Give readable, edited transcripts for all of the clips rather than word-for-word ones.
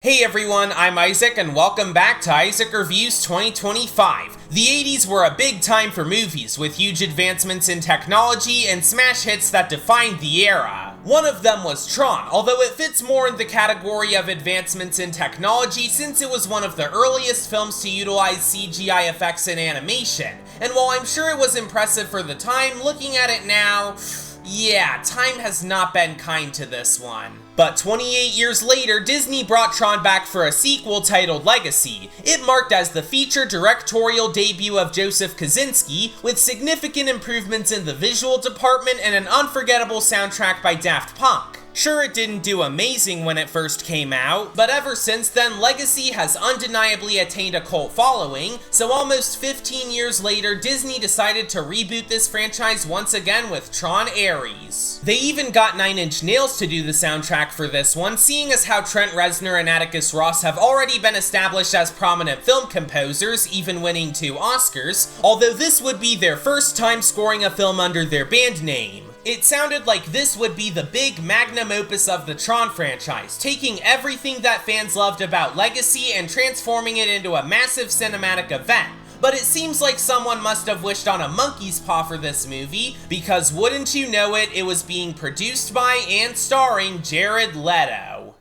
Hey everyone, I'm Isaac and welcome back to Isaac Reviews 2025. The 80s were a big time for movies, with huge advancements in technology and smash hits that defined the era. One of them was Tron, although it fits more in the category of advancements in technology since it was one of the earliest films to utilize CGI effects and animation. And while I'm sure it was impressive for the time, looking at it now, yeah, time has not been kind to this one. But 28 years later, Disney brought Tron back for a sequel titled Legacy. It marked as the feature directorial debut of Joseph Kosinski, with significant improvements in the visual department and an unforgettable soundtrack by Daft Punk. Sure, it didn't do amazing when it first came out, but ever since then, Legacy has undeniably attained a cult following, so almost 15 years later, Disney decided to reboot this franchise once again with Tron Ares. They even got 9 Inch Nails to do the soundtrack for this one, seeing as how Trent Reznor and Atticus Ross have already been established as prominent film composers, even winning 2 Oscars, although this would be their first time scoring a film under their band name. It sounded like this would be the big magnum opus of the Tron franchise, taking everything that fans loved about Legacy and transforming it into a massive cinematic event. But it seems like someone must have wished on a monkey's paw for this movie, because wouldn't you know it, it was being produced by and starring Jared Leto.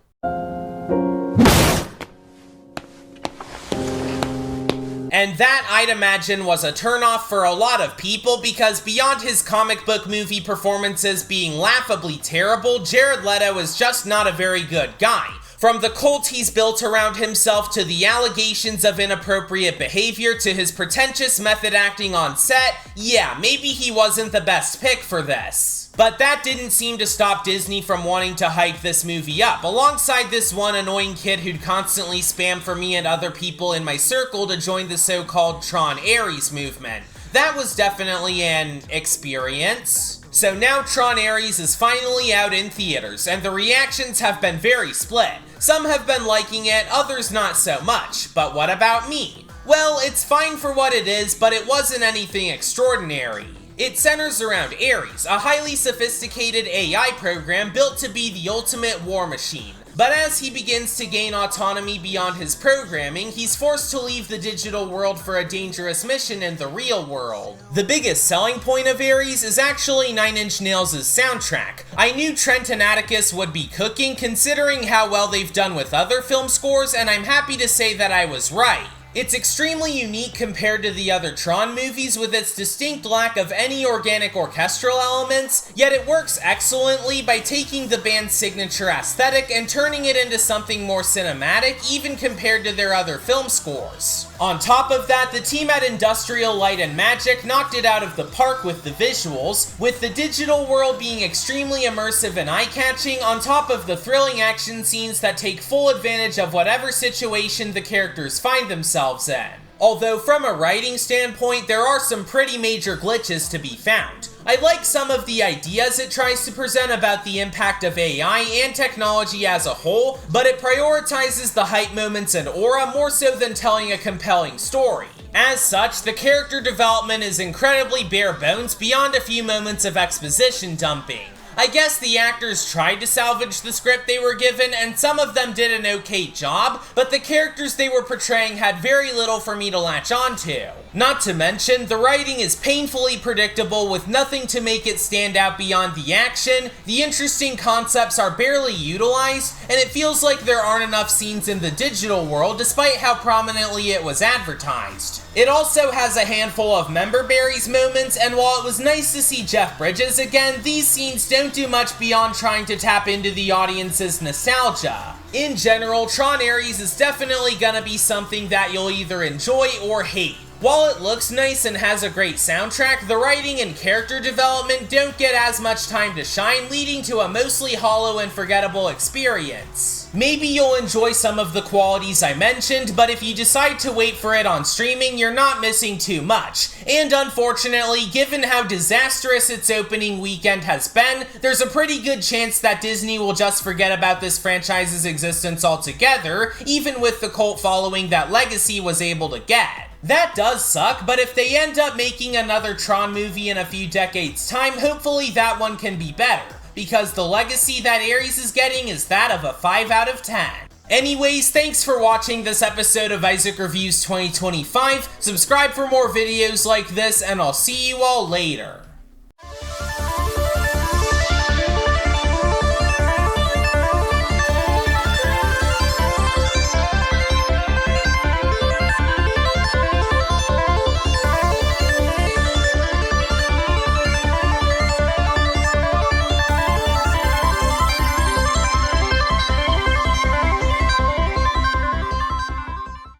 And that, I'd imagine, was a turnoff for a lot of people, because beyond his comic book movie performances being laughably terrible, Jared Leto is just not a very good guy. From the cult he's built around himself to the allegations of inappropriate behavior to his pretentious method acting on set, yeah, maybe he wasn't the best pick for this. But that didn't seem to stop Disney from wanting to hype this movie up, alongside this one annoying kid who'd constantly spam for me and other people in my circle to join the so-called Tron Ares movement. That was definitely an experience. So now Tron Ares is finally out in theaters, and the reactions have been very split. Some have been liking it, others not so much. But what about me? Well, it's fine for what it is, but it wasn't anything extraordinary. It centers around Ares, a highly sophisticated AI program built to be the ultimate war machine. But as he begins to gain autonomy beyond his programming, he's forced to leave the digital world for a dangerous mission in the real world. The biggest selling point of Ares is actually 9 Inch Nails' soundtrack. I knew Trent and Atticus would be cooking considering how well they've done with other film scores, and I'm happy to say that I was right. It's extremely unique compared to the other Tron movies with its distinct lack of any organic orchestral elements, yet it works excellently by taking the band's signature aesthetic and turning it into something more cinematic even compared to their other film scores. On top of that, the team at Industrial Light and Magic knocked it out of the park with the visuals, with the digital world being extremely immersive and eye-catching on top of the thrilling action scenes that take full advantage of whatever situation the characters find themselves in. Although from a writing standpoint, there are some pretty major glitches to be found. I like some of the ideas it tries to present about the impact of AI and technology as a whole, but it prioritizes the hype moments and aura more so than telling a compelling story. As such, the character development is incredibly bare bones beyond a few moments of exposition dumping. I guess the actors tried to salvage the script they were given, and some of them did an okay job, but the characters they were portraying had very little for me to latch onto. Not to mention, the writing is painfully predictable with nothing to make it stand out beyond the action, the interesting concepts are barely utilized, and it feels like there aren't enough scenes in the digital world despite how prominently it was advertised. It also has a handful of member berries moments, and while it was nice to see Jeff Bridges again, these scenes don't do much beyond trying to tap into the audience's nostalgia. In general, Tron Ares is definitely gonna be something that you'll either enjoy or hate. While it looks nice and has a great soundtrack, the writing and character development don't get as much time to shine, leading to a mostly hollow and forgettable experience. Maybe you'll enjoy some of the qualities I mentioned, but if you decide to wait for it on streaming, you're not missing too much. And unfortunately, given how disastrous its opening weekend has been, there's a pretty good chance that Disney will just forget about this franchise's existence altogether, even with the cult following that Legacy was able to get. That does suck, but if they end up making another Tron movie in a few decades' time, hopefully that one can be better, because the legacy that Ares is getting is that of a 5 out of 10. Anyways, thanks for watching this episode of Isaac Reviews 2025. Subscribe for more videos like this, and I'll see you all later.